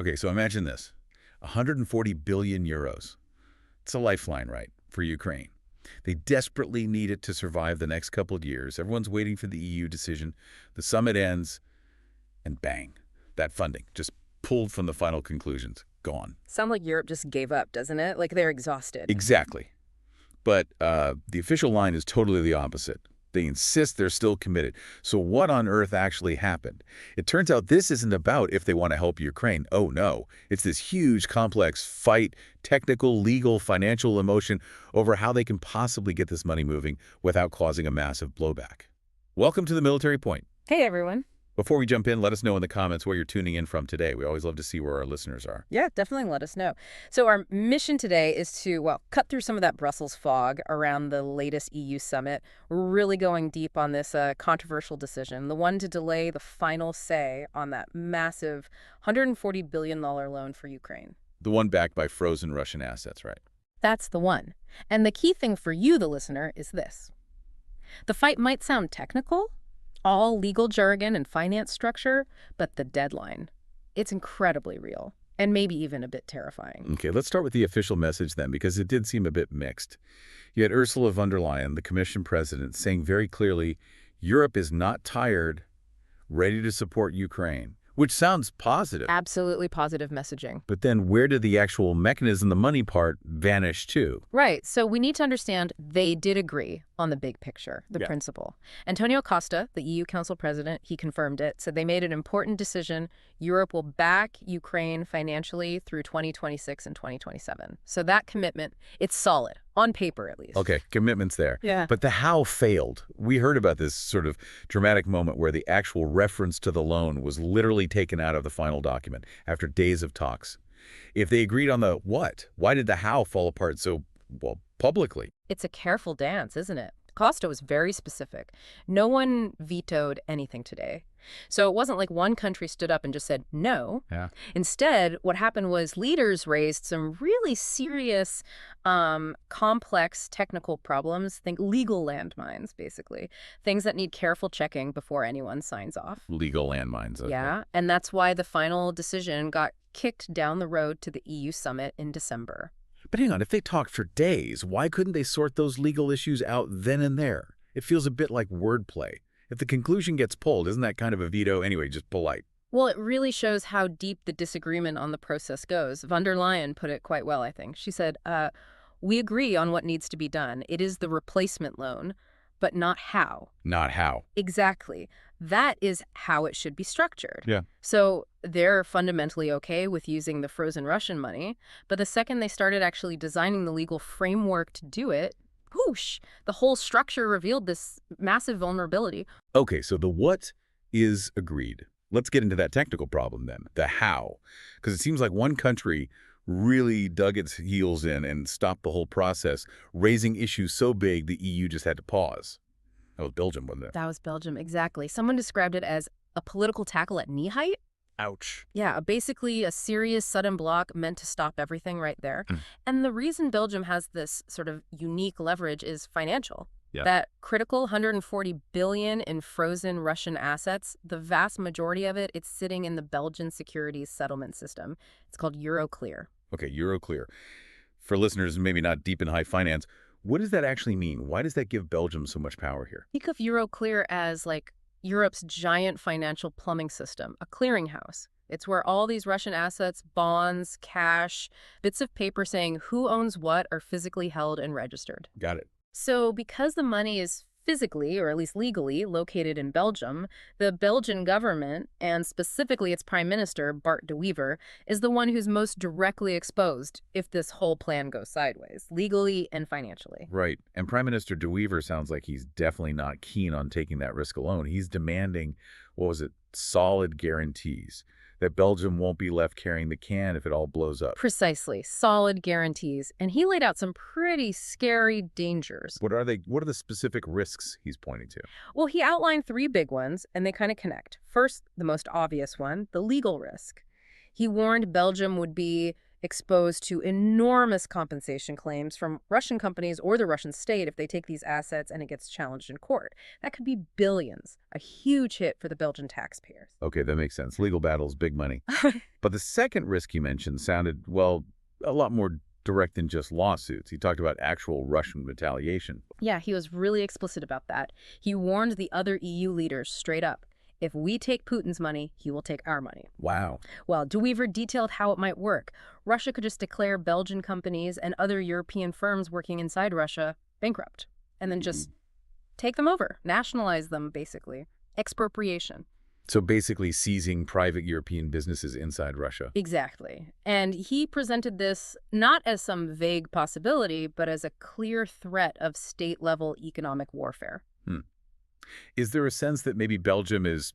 Okay, so imagine this. 140 billion euros. It's a lifeline, right, for Ukraine. They desperately need it to survive the next couple of years. Everyone's waiting for the EU decision. The summit ends, and bang, that funding just pulled from the final conclusions. Gone. Sound like Europe just gave up, doesn't it? Like they're exhausted. Exactly. But the official line is totally the opposite. They insist they're still committed. So what on earth actually happened? It turns out this isn't about if they want to help Ukraine. Oh, no. It's this huge, complex fight, technical, legal, financial emotion over how they can possibly get this money moving without causing a massive blowback. Welcome to the Military Point. Hey, everyone. Before we jump in, let us know in the comments where you're tuning in from today. We always love to see where our listeners are. Yeah, definitely let us know. So our mission today is to, well, cut through some of that Brussels fog around the latest EU summit. We're really going deep on this controversial decision, the one to delay the final say on that massive $140 billion loan for Ukraine. The one backed by frozen Russian assets, right? That's the one. And the key thing for you, the listener, is this. The fight might sound technical, all legal jargon and finance structure, but the deadline, it's incredibly real and maybe even a bit terrifying. Okay, let's start with the official message then, because it did seem a bit mixed. You had Ursula von der Leyen, the Commission president, saying very clearly, Europe is not tired, ready to support Ukraine, which sounds positive. Absolutely positive messaging. But then where did the actual mechanism, the money part, vanish to? Right. So we need to understand they did agree on the big picture, the principle. Antonio Costa, the EU Council president, he confirmed it, said they made an important decision. Europe will back Ukraine financially through 2026 and 2027. So that commitment, it's solid, on paper at least. Okay, commitment's there. Yeah. But the how failed. We heard about this sort of dramatic moment where the actual reference to the loan was literally taken out of the final document after days of talks. If they agreed on the what, why did the how fall apart so, well, publicly? It's a careful dance, isn't it? Costa was very specific. No one vetoed anything today. So it wasn't like one country stood up and just said no. Yeah. Instead, what happened was leaders raised some really serious, complex technical problems. Think legal landmines, basically. Things that need careful checking before anyone signs off. Legal landmines. Okay. Yeah, and that's why the final decision got kicked down the road to the EU summit in December. But hang on, if they talked for days, why couldn't they sort those legal issues out then and there? It feels a bit like wordplay. If the conclusion gets pulled, isn't that kind of a veto anyway, just polite? Well, it really shows how deep the disagreement on the process goes. Von der Leyen put it quite well, I think. She said, we agree on what needs to be done. It is the replacement loan, but not how. Not how. Exactly. That is how it should be structured. Yeah. So they're fundamentally okay with using the frozen Russian money, but the second they started actually designing the legal framework to do it, whoosh, the whole structure revealed this massive vulnerability. Okay, so the what is agreed. Let's get into that technical problem then, the how. Because it seems like one country really dug its heels in and stopped the whole process, raising issues so big the EU just had to pause. That was Belgium, wasn't it? That was Belgium, exactly. Someone described it as a political tackle at knee height. Ouch. Yeah, basically a serious sudden block meant to stop everything right there. And the reason Belgium has this sort of unique leverage is financial. Yeah. That critical $140 billion in frozen Russian assets, the vast majority of it, it's sitting in the Belgian securities settlement system. It's called Euroclear. Okay, Euroclear. For listeners maybe not deep in high finance, what does that actually mean? Why does that give Belgium so much power here? Think of Euroclear as like Europe's giant financial plumbing system, a clearinghouse. It's where all these Russian assets, bonds, cash, bits of paper saying who owns what are physically held and registered. Got it. So because the money is physically, or at least legally, located in Belgium, the Belgian government, and specifically its prime minister, Bart de Wever, is the one who's most directly exposed if this whole plan goes sideways, legally and financially. Right. And Prime Minister de Wever sounds like he's definitely not keen on taking that risk alone. He's demanding, solid guarantees that Belgium won't be left carrying the can if it all blows up. Precisely. Solid guarantees. And he laid out some pretty scary dangers. What are they? What are the specific risks he's pointing to? Well, he outlined three big ones, and they kind of connect. First, the most obvious one, the legal risk. He warned Belgium would be exposed to enormous compensation claims from Russian companies or the Russian state if they take these assets and it gets challenged in court. That could be billions, a huge hit for the Belgian taxpayers. Okay, that makes sense. Legal battles, big money. But the second risk you mentioned sounded, well, a lot more direct than just lawsuits. He talked about actual Russian retaliation. Yeah, he was really explicit about that. He warned the other EU leaders straight up. If we take Putin's money, he will take our money. Wow. Well, De Wever detailed how it might work. Russia could just declare Belgian companies and other European firms working inside Russia bankrupt, and then just take them over, nationalize them, basically. Expropriation. So basically seizing private European businesses inside Russia. Exactly. And he presented this not as some vague possibility, but as a clear threat of state-level economic warfare. Is there a sense that maybe Belgium is,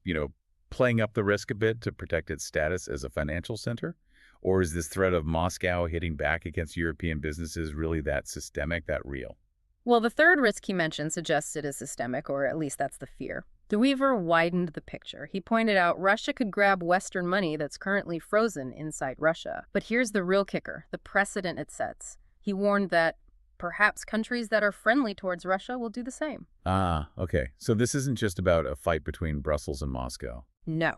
playing up the risk a bit to protect its status as a financial center? Or is this threat of Moscow hitting back against European businesses really that systemic, that real? Well, the third risk he mentioned suggests it is systemic, or at least that's the fear. De Wever widened the picture. He pointed out Russia could grab Western money that's currently frozen inside Russia. But here's the real kicker, the precedent it sets. He warned that perhaps countries that are friendly towards Russia will do the same. Ah, okay. So this isn't just about a fight between Brussels and Moscow. No.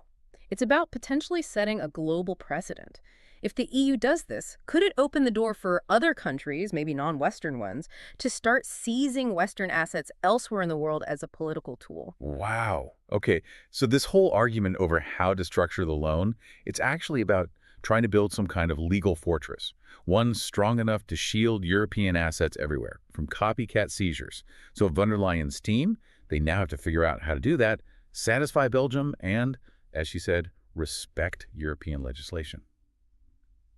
It's about potentially setting a global precedent. If the EU does this, could it open the door for other countries, maybe non-Western ones, to start seizing Western assets elsewhere in the world as a political tool? Wow. Okay, so this whole argument over how to structure the loan, it's actually about trying to build some kind of legal fortress, one strong enough to shield European assets everywhere from copycat seizures. So von der Leyen's team, they now have to figure out how to do that, satisfy Belgium, and, as she said, respect European legislation.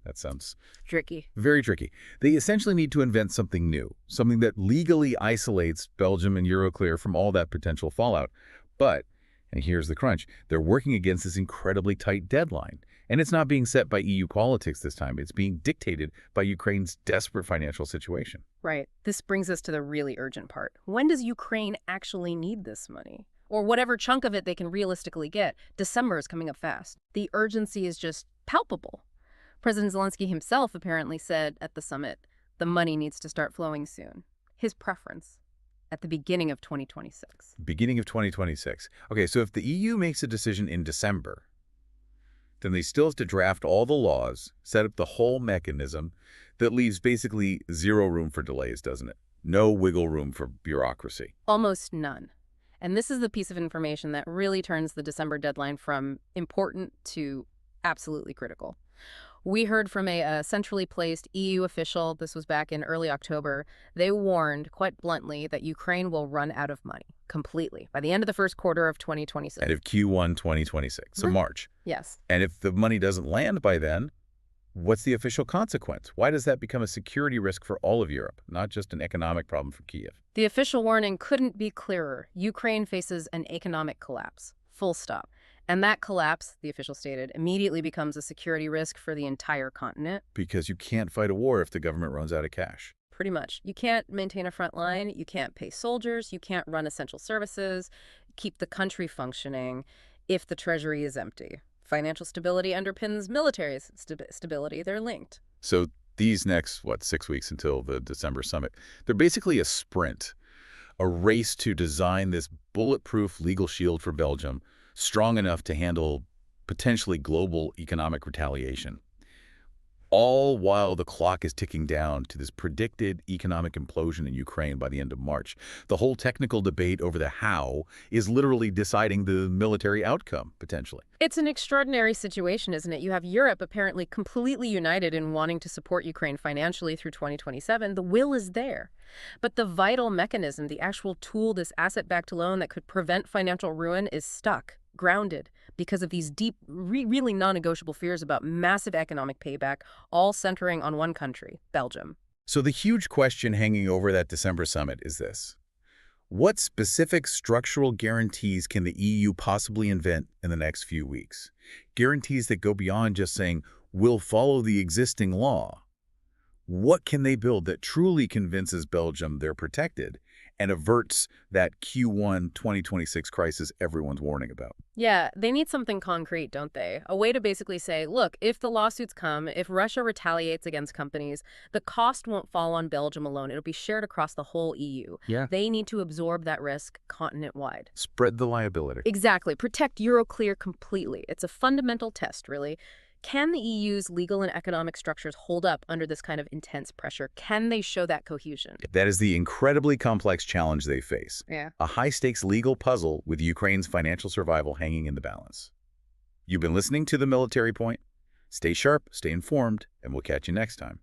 That sounds tricky. Very tricky. They essentially need to invent something new, something that legally isolates Belgium and Euroclear from all that potential fallout. But, and here's the crunch, they're working against this incredibly tight deadline. And it's not being set by EU politics this time. It's being dictated by Ukraine's desperate financial situation. Right. This brings us to the really urgent part. When does Ukraine actually need this money? Or whatever chunk of it they can realistically get. December is coming up fast. The urgency is just palpable. President Zelensky himself apparently said at the summit, the money needs to start flowing soon. His preference, at the beginning of 2026. Beginning of 2026. Okay, so if the EU makes a decision in December, then they still have to draft all the laws, set up the whole mechanism that leaves basically zero room for delays, doesn't it? No wiggle room for bureaucracy. Almost none. And this is the piece of information that really turns the December deadline from important to absolutely critical. We heard from a centrally placed EU official, this was back in early October. They warned, quite bluntly, that Ukraine will run out of money completely by the end of the first quarter of 2026. And of Q1 2026, so March. Yes. And if the money doesn't land by then, what's the official consequence? Why does that become a security risk for all of Europe, not just an economic problem for Kyiv? The official warning couldn't be clearer. Ukraine faces an economic collapse. Full stop. And that collapse, the official stated, immediately becomes a security risk for the entire continent. Because you can't fight a war if the government runs out of cash. Pretty much. You can't maintain a front line, you can't pay soldiers, you can't run essential services, keep the country functioning if the treasury is empty. Financial stability underpins military stability. They're linked. So these next, 6 weeks until the December summit, they're basically a sprint, a race to design this bulletproof legal shield for Belgium, strong enough to handle potentially global economic retaliation, all while the clock is ticking down to this predicted economic implosion in Ukraine by the end of March. The whole technical debate over the how is literally deciding the military outcome, potentially. It's an extraordinary situation, isn't it? You have Europe apparently completely united in wanting to support Ukraine financially through 2027. The will is there. But the vital mechanism, the actual tool, this asset-backed loan that could prevent financial ruin, is stuck, grounded, because of these deep, really non-negotiable fears about massive economic payback, all centering on one country, Belgium. So the huge question hanging over that December summit is this. What specific structural guarantees can the EU possibly invent in the next few weeks? Guarantees that go beyond just saying, we'll follow the existing law. What can they build that truly convinces Belgium they're protected and averts that Q1 2026 crisis everyone's warning about. Yeah, they need something concrete, don't they? A way to basically say, look, if the lawsuits come, if Russia retaliates against companies, the cost won't fall on Belgium alone. It'll be shared across the whole EU. Yeah. They need to absorb that risk continent-wide. Spread the liability. Exactly. Protect Euroclear completely. It's a fundamental test, really. Can the EU's legal and economic structures hold up under this kind of intense pressure? Can they show that cohesion? That is the incredibly complex challenge they face. Yeah. A high-stakes legal puzzle with Ukraine's financial survival hanging in the balance. You've been listening to The Military Point. Stay sharp, stay informed, and we'll catch you next time.